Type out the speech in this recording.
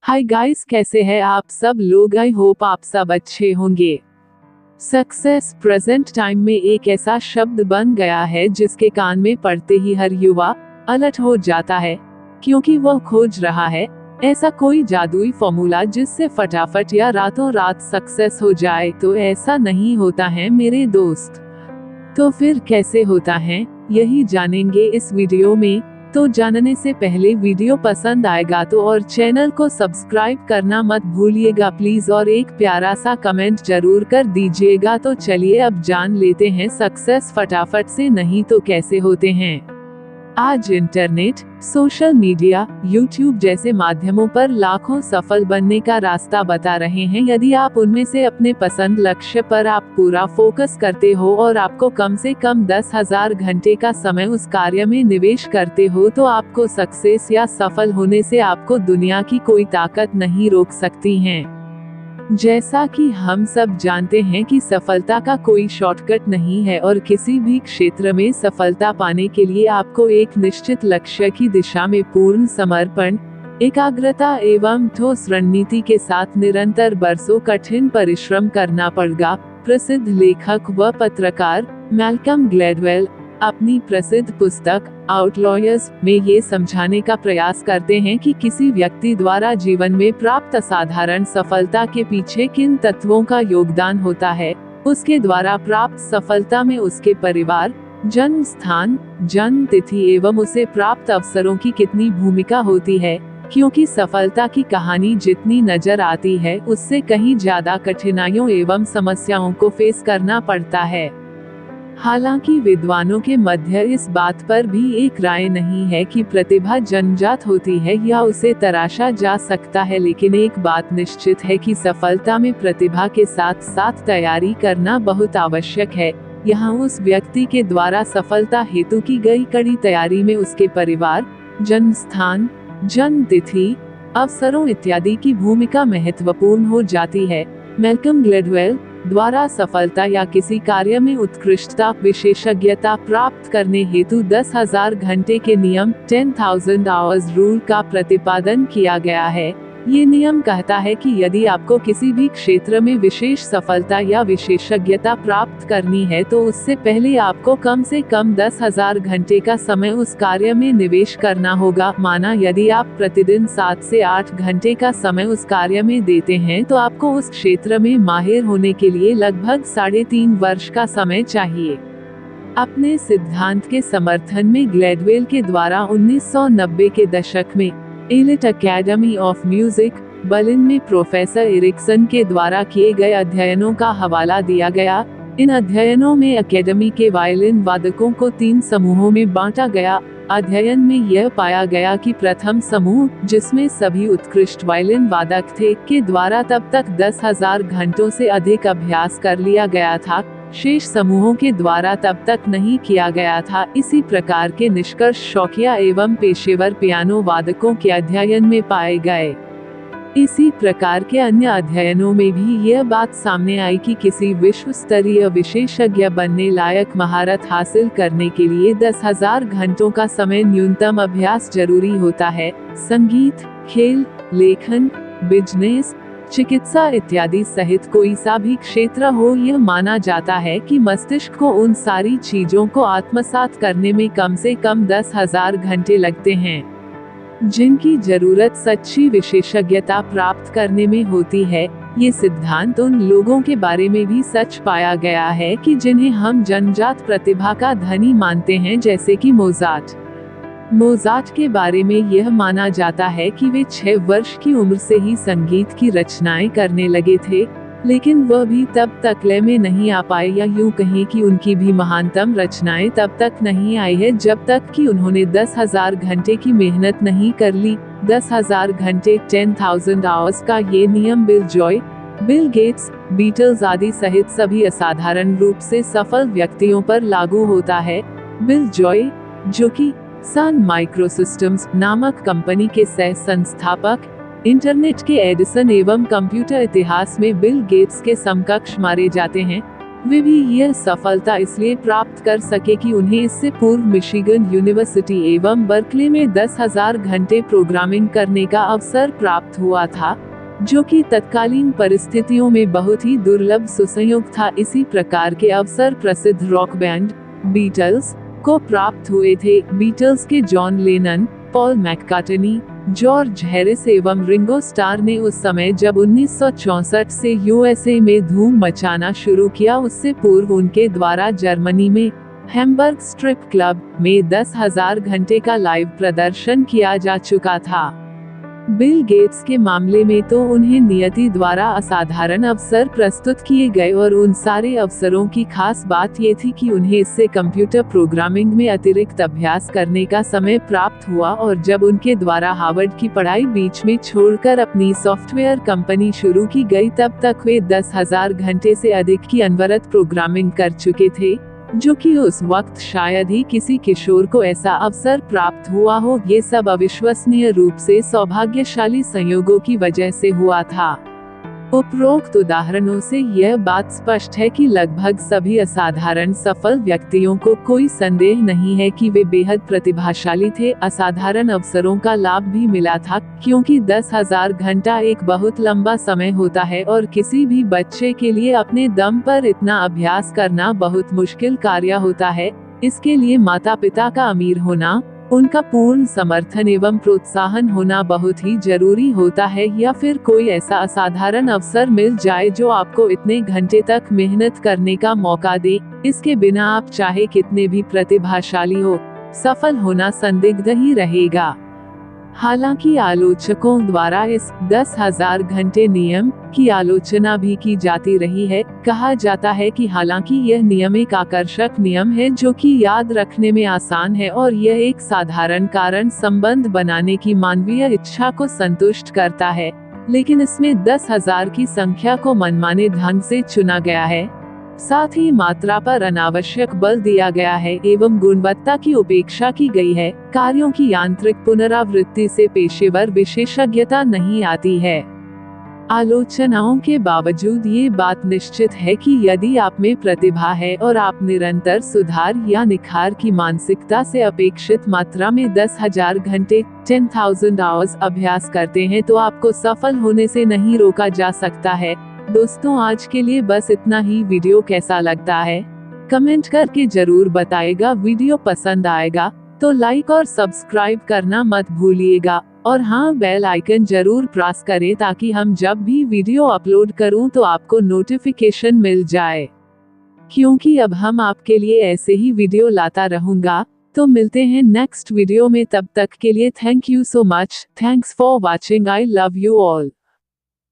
Hi guys, कैसे हैं आप सब लोग। आई होप आप सब अच्छे होंगे। सक्सेस प्रेजेंट टाइम में एक ऐसा शब्द बन गया है जिसके कान में पड़ते ही हर युवा अलर्ट हो जाता है, क्योंकि वह खोज रहा है ऐसा कोई जादुई फॉर्मूला जिससे फटाफट या रातों रात सक्सेस हो जाए। तो ऐसा नहीं होता है मेरे दोस्त। तो फिर कैसे होता है, यही जानेंगे इस वीडियो में। तो जानने से पहले वीडियो पसंद आएगा तो और चैनल को सब्सक्राइब करना मत भूलिएगा प्लीज, और एक प्यारा सा कमेंट जरूर कर दीजिएगा। तो चलिए अब जान लेते हैं सक्सेस फटाफट से नहीं तो कैसे होते हैं। आज इंटरनेट, सोशल मीडिया, यूट्यूब जैसे माध्यमों पर लाखों सफल बनने का रास्ता बता रहे हैं। यदि आप उनमें से अपने पसंद लक्ष्य पर आप पूरा फोकस करते हो और आपको कम से कम 10,000 घंटे का समय उस कार्य में निवेश करते हो तो आपको सक्सेस या सफल होने से आपको दुनिया की कोई ताकत नहीं रोक सकती है। जैसा कि हम सब जानते हैं कि सफलता का कोई शॉर्टकट नहीं है और किसी भी क्षेत्र में सफलता पाने के लिए आपको एक निश्चित लक्ष्य की दिशा में पूर्ण समर्पण, एकाग्रता एवं ठोस रणनीति के साथ निरंतर बरसों कठिन परिश्रम करना पड़ेगा। प्रसिद्ध लेखक व पत्रकार मैल्कम ग्लैडवेल अपनी प्रसिद्ध पुस्तक आउटलायर्स में ये समझाने का प्रयास करते हैं कि किसी व्यक्ति द्वारा जीवन में प्राप्त असाधारण सफलता के पीछे किन तत्वों का योगदान होता है। उसके द्वारा प्राप्त सफलता में उसके परिवार, जन्म स्थान, जन्म तिथि एवं उसे प्राप्त अवसरों की कितनी भूमिका होती है, क्योंकि सफलता की कहानी जितनी नजर आती है उससे कहीं ज्यादा कठिनाइयों एवं समस्याओं को फेस करना पड़ता है। हालांकि विद्वानों के मध्य इस बात पर भी एक राय नहीं है कि प्रतिभा जन्मजात होती है या उसे तराशा जा सकता है, लेकिन एक बात निश्चित है कि सफलता में प्रतिभा के साथ साथ तैयारी करना बहुत आवश्यक है। यहाँ उस व्यक्ति के द्वारा सफलता हेतु की गई कड़ी तैयारी में उसके परिवार, जन्म स्थान, जन्म तिथि, अवसरों इत्यादि की भूमिका महत्वपूर्ण हो जाती है। मैल्कम ग्लैडवेल द्वारा सफलता या किसी कार्य में उत्कृष्टता विशेषज्ञता प्राप्त करने हेतु 10,000 घंटे के नियम 10,000 आवर्स रूल का प्रतिपादन किया गया है। ये नियम कहता है कि यदि आपको किसी भी क्षेत्र में विशेष सफलता या विशेषज्ञता प्राप्त करनी है तो उससे पहले आपको कम से कम 10,000 घंटे का समय उस कार्य में निवेश करना होगा। माना यदि आप प्रतिदिन 7 से 8 घंटे का समय उस कार्य में देते हैं तो आपको उस क्षेत्र में माहिर होने के लिए लगभग 3.5 वर्ष का समय चाहिए। अपने सिद्धांत के समर्थन में ग्लैडवेल के द्वारा 1990 के दशक में elite academy of music, Berlin में प्रोफेसर एरिक्सन के द्वारा किए गए अध्ययनों का हवाला दिया गया। इन अध्ययनों में अकेडमी के वायलिन वादकों को 3 समूहों में बांटा गया। अध्ययन में यह पाया गया कि प्रथम समूह, जिसमें सभी उत्कृष्ट वायलिन वादक थे, के द्वारा तब तक 10,000 घंटों से अधिक अभ्यास कर लिया गया था। शेष समूहों के द्वारा तब तक नहीं किया गया था। इसी प्रकार के निष्कर्ष शौकिया एवं पेशेवर पियानो वादकों के अध्ययन में पाए गए। इसी प्रकार के अन्य अध्ययनों में भी यह बात सामने आई कि किसी विश्व स्तरीय विशेषज्ञ बनने लायक महारत हासिल करने के लिए 10,000 घंटों का समय न्यूनतम अभ्यास जरूरी होता है। संगीत, खेल, लेखन, बिजनेस, चिकित्सा इत्यादि सहित कोई सा भी क्षेत्र हो, यह माना जाता है कि मस्तिष्क को उन सारी चीजों को आत्मसात करने में कम से कम 10,000 घंटे लगते हैं, जिनकी जरूरत सच्ची विशेषज्ञता प्राप्त करने में होती है। ये सिद्धांत उन लोगों के बारे में भी सच पाया गया है कि जिन्हें हम जन्मजात प्रतिभा का धनी मानते हैं, जैसे कि मोजार्ट के बारे में यह माना जाता है कि वे 6 वर्ष की उम्र से ही संगीत की रचनाएं करने लगे थे, लेकिन वह भी तब तक लय में नहीं आ पाए, या यूं कहें कि उनकी भी महानतम रचनाएं तब तक नहीं आई है जब तक कि उन्होंने 10,000 घंटे की मेहनत नहीं कर ली। 10,000 घंटे 10,000 आवर्स का ये नियम Bill Joy, Bill Gates, Beatles आदि सहित सभी असाधारण रूप से सफल व्यक्तियों पर लागू होता है। बिल जॉय, जो कि सन माइक्रोसिस्टम्स नामक कंपनी के सह संस्थापक, इंटरनेट के एडिसन एवं कंप्यूटर इतिहास में बिल गेट्स के समकक्ष मारे जाते हैं। वे भी यह सफलता इसलिए प्राप्त कर सके कि उन्हें इससे पूर्व मिशिगन यूनिवर्सिटी एवं बर्कले में 10,000 घंटे प्रोग्रामिंग करने का अवसर प्राप्त हुआ था, जो कि तत्कालीन परिस्थितियों में बहुत ही दुर्लभ सुसंयोग था। इसी प्रकार के अवसर प्रसिद्ध रॉक बैंड बीटल्स को प्राप्त हुए थे। बीटल्स के John Lennon, Paul McCartney, George Harris एवं रिंगो स्टार ने उस समय जब 1964 से यूएसए में धूम मचाना शुरू किया, उससे पूर्व उनके द्वारा जर्मनी में हैम्बर्ग स्ट्रिप क्लब में 10,000 घंटे का लाइव प्रदर्शन किया जा चुका था। बिल गेट्स के मामले में तो उन्हें नियति द्वारा असाधारण अवसर प्रस्तुत किए गए और उन सारे अवसरों की खास बात ये थी कि उन्हें इससे कंप्यूटर प्रोग्रामिंग में अतिरिक्त अभ्यास करने का समय प्राप्त हुआ और जब उनके द्वारा हार्वर्ड की पढ़ाई बीच में छोड़कर अपनी सॉफ्टवेयर कंपनी शुरू की गई, तब तक वे 10,000 घंटे से अधिक की अनवरत प्रोग्रामिंग कर चुके थे, जो कि उस वक्त शायद ही किसी किशोर को ऐसा अवसर प्राप्त हुआ हो। ये सब अविश्वसनीय रूप से सौभाग्यशाली संयोगों की वजह से हुआ था। उपरोक्त उदाहरणों से यह बात स्पष्ट है कि लगभग सभी असाधारण सफल व्यक्तियों को कोई संदेह नहीं है कि वे बेहद प्रतिभाशाली थे। असाधारण अवसरों का लाभ भी मिला था, क्योंकि 10,000 घंटा एक बहुत लंबा समय होता है और किसी भी बच्चे के लिए अपने दम पर इतना अभ्यास करना बहुत मुश्किल कार्य होता है। इसके लिए माता पिता का अमीर होना, उनका पूर्ण समर्थन एवं प्रोत्साहन होना बहुत ही जरूरी होता है, या फिर कोई ऐसा असाधारण अवसर मिल जाए जो आपको इतने घंटे तक मेहनत करने का मौका दे। इसके बिना आप चाहे कितने भी प्रतिभाशाली हो, सफल होना संदिग्ध ही रहेगा। हालांकि आलोचकों द्वारा इस 10,000 घंटे नियम की आलोचना भी की जाती रही है। कहा जाता है कि हालांकि यह नियम एक आकर्षक नियम है जो कि याद रखने में आसान है और यह एक साधारण कारण संबंध बनाने की मानवीय इच्छा को संतुष्ट करता है, लेकिन इसमें 10,000 की संख्या को मनमाने ढंग से चुना गया है। साथ ही मात्रा पर अनावश्यक बल दिया गया है एवं गुणवत्ता की उपेक्षा की गई है। कार्यों की यांत्रिक पुनरावृत्ति से पेशेवर विशेषज्ञता नहीं आती है। आलोचनाओं के बावजूद ये बात निश्चित है कि यदि आप में प्रतिभा है और आप निरंतर सुधार या निखार की मानसिकता से अपेक्षित मात्रा में 10,000 घंटे 10,000 आवर्स अभ्यास करते हैं, तो आपको सफल होने से नहीं रोका जा सकता है। दोस्तों, आज के लिए बस इतना ही। वीडियो कैसा लगता है कमेंट करके जरूर बताएगा। वीडियो पसंद आएगा तो लाइक और सब्सक्राइब करना मत भूलिएगा, और हाँ, बेल आइकन जरूर प्रेस करें ताकि हम जब भी वीडियो अपलोड करूं तो आपको नोटिफिकेशन मिल जाए, क्योंकि अब हम आपके लिए ऐसे ही वीडियो लाता रहूंगा। तो मिलते हैं नेक्स्ट वीडियो में, तब तक के लिए thank you so much. Thanks for watching. I love you all.